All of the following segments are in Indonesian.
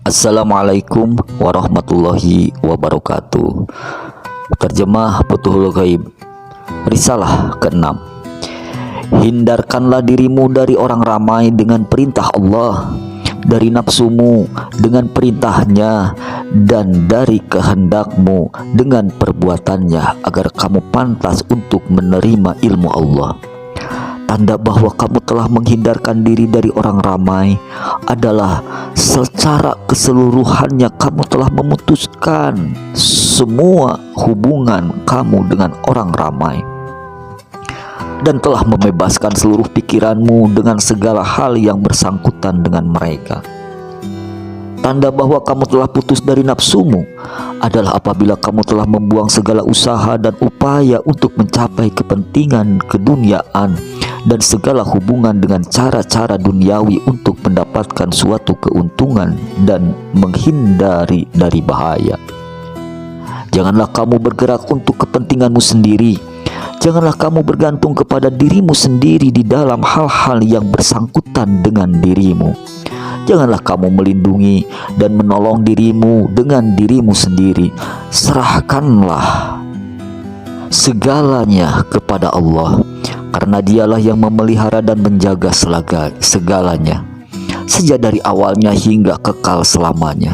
Assalamualaikum warahmatullahi wabarakatuh. Terjemah Futuhul Ghaib, Risalah ke-6. Hindarkanlah dirimu dari orang ramai dengan perintah Allah, dari nafsumu dengan perintahnya, dan dari kehendakmu dengan perbuatannya, agar kamu pantas untuk menerima ilmu Allah. Tanda bahwa kamu telah menghindarkan diri dari orang ramai adalah secara keseluruhannya kamu telah memutuskan semua hubungan kamu dengan orang ramai dan telah membebaskan seluruh pikiranmu dengan segala hal yang bersangkutan dengan mereka. Tanda bahwa kamu telah putus dari nafsumu adalah apabila kamu telah membuang segala usaha dan upaya untuk mencapai kepentingan keduniaan dan segala hubungan dengan cara-cara duniawi untuk mendapatkan suatu keuntungan dan menghindari dari bahaya. Janganlah kamu bergerak untuk kepentinganmu sendiri. Janganlah kamu bergantung kepada dirimu sendiri di dalam hal-hal yang bersangkutan dengan dirimu. Janganlah kamu melindungi dan menolong dirimu dengan dirimu sendiri. Serahkanlah segalanya kepada Allah, karena dialah yang memelihara dan menjaga segalanya, sejak dari awalnya hingga kekal selamanya.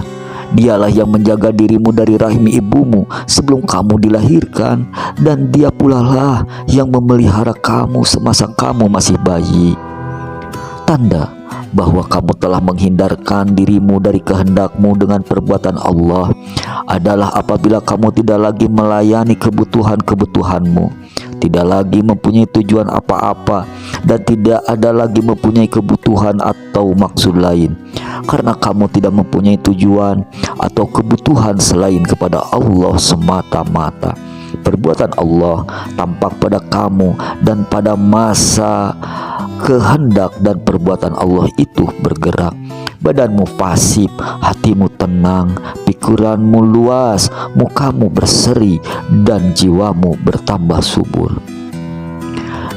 Dialah yang menjaga dirimu dari rahim ibumu sebelum kamu dilahirkan, dan dia pula lah yang memelihara kamu semasa kamu masih bayi. Tanda bahwa kamu telah menghindarkan dirimu dari kehendakmu dengan perbuatan Allah adalah apabila kamu tidak lagi melayani kebutuhan-kebutuhanmu, tidak lagi mempunyai tujuan apa-apa, dan tidak ada lagi mempunyai kebutuhan atau maksud lain, karena kamu tidak mempunyai tujuan atau kebutuhan selain kepada Allah semata-mata. Perbuatan Allah tampak pada kamu, dan pada masa kehendak dan perbuatan Allah itu bergerak. Badanmu pasif, hatimu tenang, pikiranmu luas, mukamu berseri, dan jiwamu bertambah subur.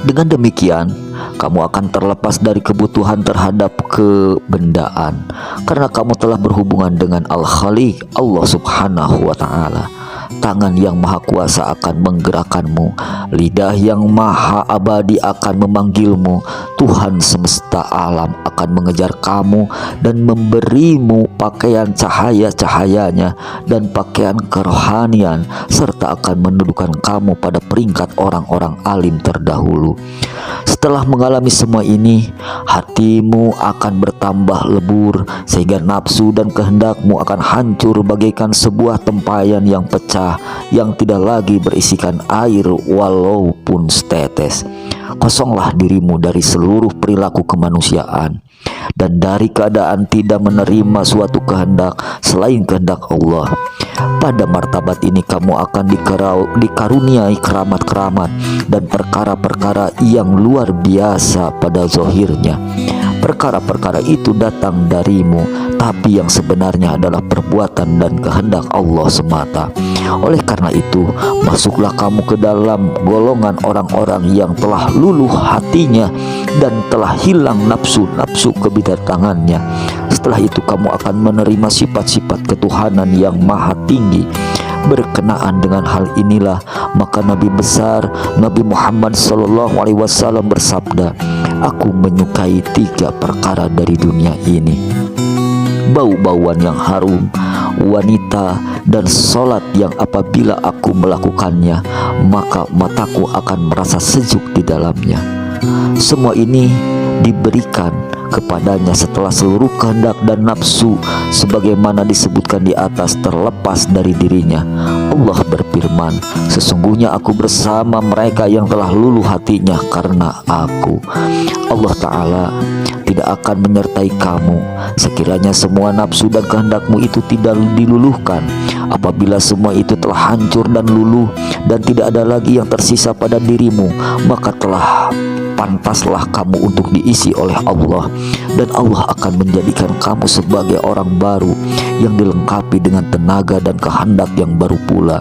Dengan demikian, kamu akan terlepas dari kebutuhan terhadap kebendaan, karena kamu telah berhubungan dengan Al-Khaliq, Allah Subhanahu wa Ta'ala. Tangan yang maha kuasa akan menggerakkanmu, lidah yang maha abadi akan memanggilmu, Tuhan semesta alam akan mengejar kamu dan memberimu pakaian cahaya-cahayanya dan pakaian kerohanian, serta akan mendudukan kamu pada peringkat orang-orang alim terdahulu. Setelah mengalami semua ini, hatimu akan bertambah lebur, sehingga nafsu dan kehendakmu akan hancur bagaikan sebuah tempayan yang pecah, yang tidak lagi berisikan air walaupun setetes. Kosonglah dirimu dari seluruh perilaku kemanusiaan dan dari keadaan tidak menerima suatu kehendak selain kehendak Allah. Pada martabat ini kamu akan dikaruniai keramat-keramat dan perkara-perkara yang luar biasa pada zahirnya. Perkara-perkara itu datang darimu, tapi yang sebenarnya adalah perbuatan dan kehendak Allah semata. Oleh karena itu, masuklah kamu ke dalam golongan orang-orang yang telah luluh hatinya dan telah hilang nafsu-nafsu kebidatangannya. Setelah itu kamu akan menerima sifat-sifat ketuhanan yang maha tinggi. Berkenaan dengan hal inilah maka Nabi besar Nabi Muhammad SAW bersabda, "Aku menyukai 3 perkara dari dunia ini: bau-bauan yang harum, wanita, dan sholat yang apabila aku melakukannya maka mataku akan merasa sejuk di dalamnya." Semua ini diberikan kepadanya setelah seluruh kehendak dan nafsu sebagaimana disebutkan di atas terlepas dari dirinya. Allah berfirman, "Sesungguhnya aku bersama mereka yang telah luluh hatinya karena aku." Allah Ta'ala tidak akan menyertai kamu sekiranya semua nafsu dan kehendakmu itu tidak diluluhkan. Apabila semua itu telah hancur dan luluh dan tidak ada lagi yang tersisa pada dirimu, maka telah pantaslah kamu untuk diisi oleh Allah, dan Allah akan menjadikan kamu sebagai orang baru yang dilengkapi dengan tenaga dan kehendak yang baru pula.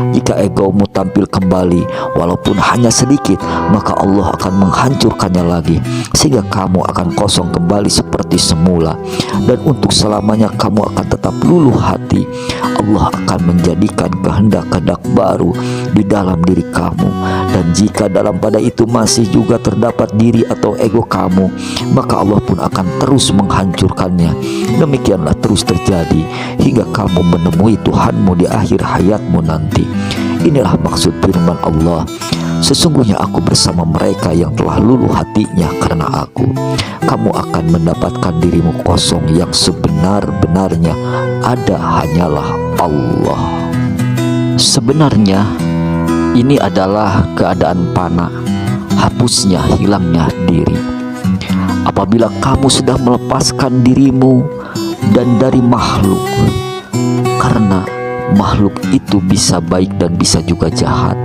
Jika egomu tampil kembali walaupun hanya sedikit, maka Allah akan menghancurkannya lagi sehingga kamu akan kosong kembali seperti semula, dan untuk selamanya kamu akan tetap luluh hati. Allah akan menjadikan kehendak-kehendak baru di dalam diri kamu, dan jika dalam pada itu masih juga terdapat diri atau ego kamu, maka Allah pun akan terus menghancurkannya. Demikianlah terus terjadi hingga kamu menemui Tuhanmu di akhir hayatmu nanti. Inilah maksud firman Allah, sesungguhnya aku bersama mereka yang telah luluh hatinya karena aku. Kamu akan mendapatkan dirimu kosong, yang sebenar-benarnya ada hanyalah Allah. Sebenarnya ini adalah keadaan fana, hapusnya, hilangnya diri. Apabila kamu sudah melepaskan dirimu dan dari makhluk, karena makhluk itu bisa baik dan bisa juga jahat,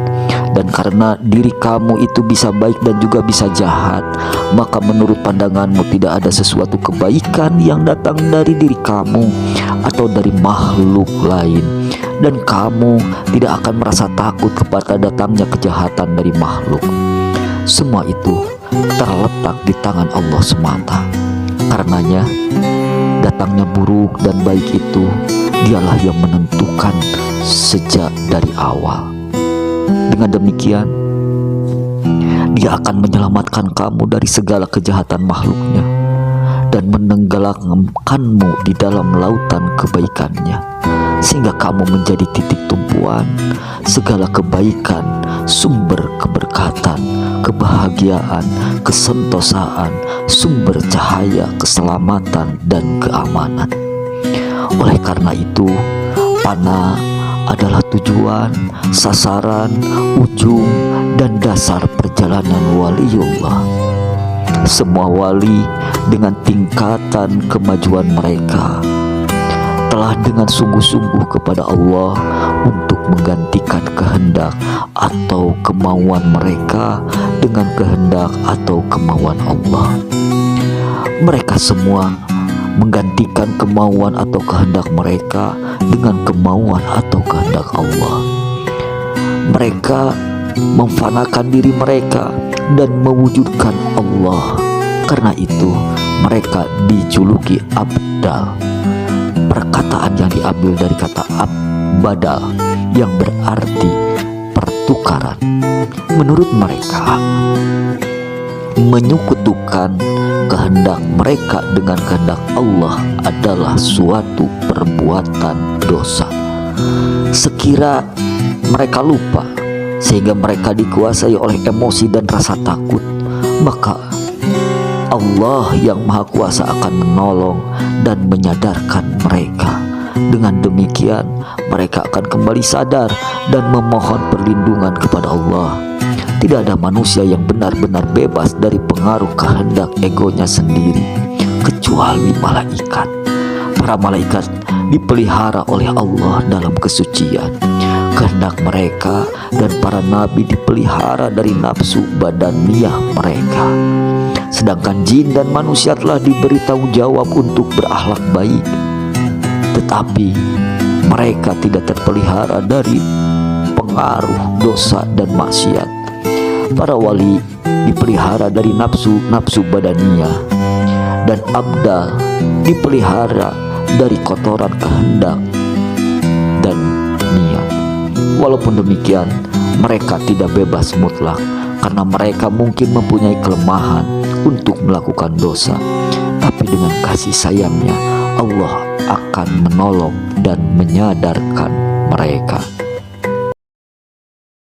dan karena diri kamu itu bisa baik dan juga bisa jahat, maka menurut pandanganmu tidak ada sesuatu kebaikan yang datang dari diri kamu atau dari makhluk lain, dan kamu tidak akan merasa takut kepada datangnya kejahatan dari makhluk. Semua itu terletak di tangan Allah semata. Karenanya datangnya buruk dan baik itu Dialah yang menentukan sejak dari awal. Dengan demikian, Dia akan menyelamatkan kamu dari segala kejahatan makhluknya dan menenggelamkanmu di dalam lautan kebaikannya, sehingga kamu menjadi titik tumpuan segala kebaikan, sumber keberkatan, kebahagiaan, kesentosaan, sumber cahaya, keselamatan, dan keamanan. Oleh karena itu, fana adalah tujuan, sasaran, ujung, dan dasar perjalanan waliullah. Semua wali dengan tingkatan kemajuan mereka telah dengan sungguh-sungguh kepada Allah untuk menggantikan kehendak atau kemauan mereka dengan kehendak atau kemauan Allah. Mereka semua menggantikan kemauan atau kehendak mereka dengan kemauan atau kehendak Allah. Mereka memfanakan diri mereka dan mewujudkan Allah. Karena itu mereka dijuluki abdal. Perkataan yang diambil dari kata abdal yang berarti pertukaran. Menurut mereka, menyekutukan kehendak mereka dengan kehendak Allah adalah suatu perbuatan dosa. Sekira mereka lupa sehingga mereka dikuasai oleh emosi dan rasa takut, maka Allah yang Maha Kuasa akan menolong dan menyadarkan mereka. Dengan demikian, mereka akan kembali sadar dan memohon perlindungan kepada Allah. Tidak ada manusia yang benar-benar bebas dari pengaruh kehendak egonya sendiri, kecuali malaikat. Para malaikat dipelihara oleh Allah dalam kesucian. Kehendak mereka dan para nabi dipelihara dari nafsu badaniyah mereka. Sedangkan jin dan manusia telah diberi tanggung jawab untuk berakhlak baik, tetapi mereka tidak terpelihara dari pengaruh dosa dan maksiat. Para wali dipelihara dari nafsu badaniyah, dan abdal dipelihara dari kotoran kehendak dan niat. Walaupun demikian, mereka tidak bebas mutlak, karena mereka mungkin mempunyai kelemahan untuk melakukan dosa. Tapi dengan kasih sayangnya, Allah akan menolong dan menyadarkan mereka.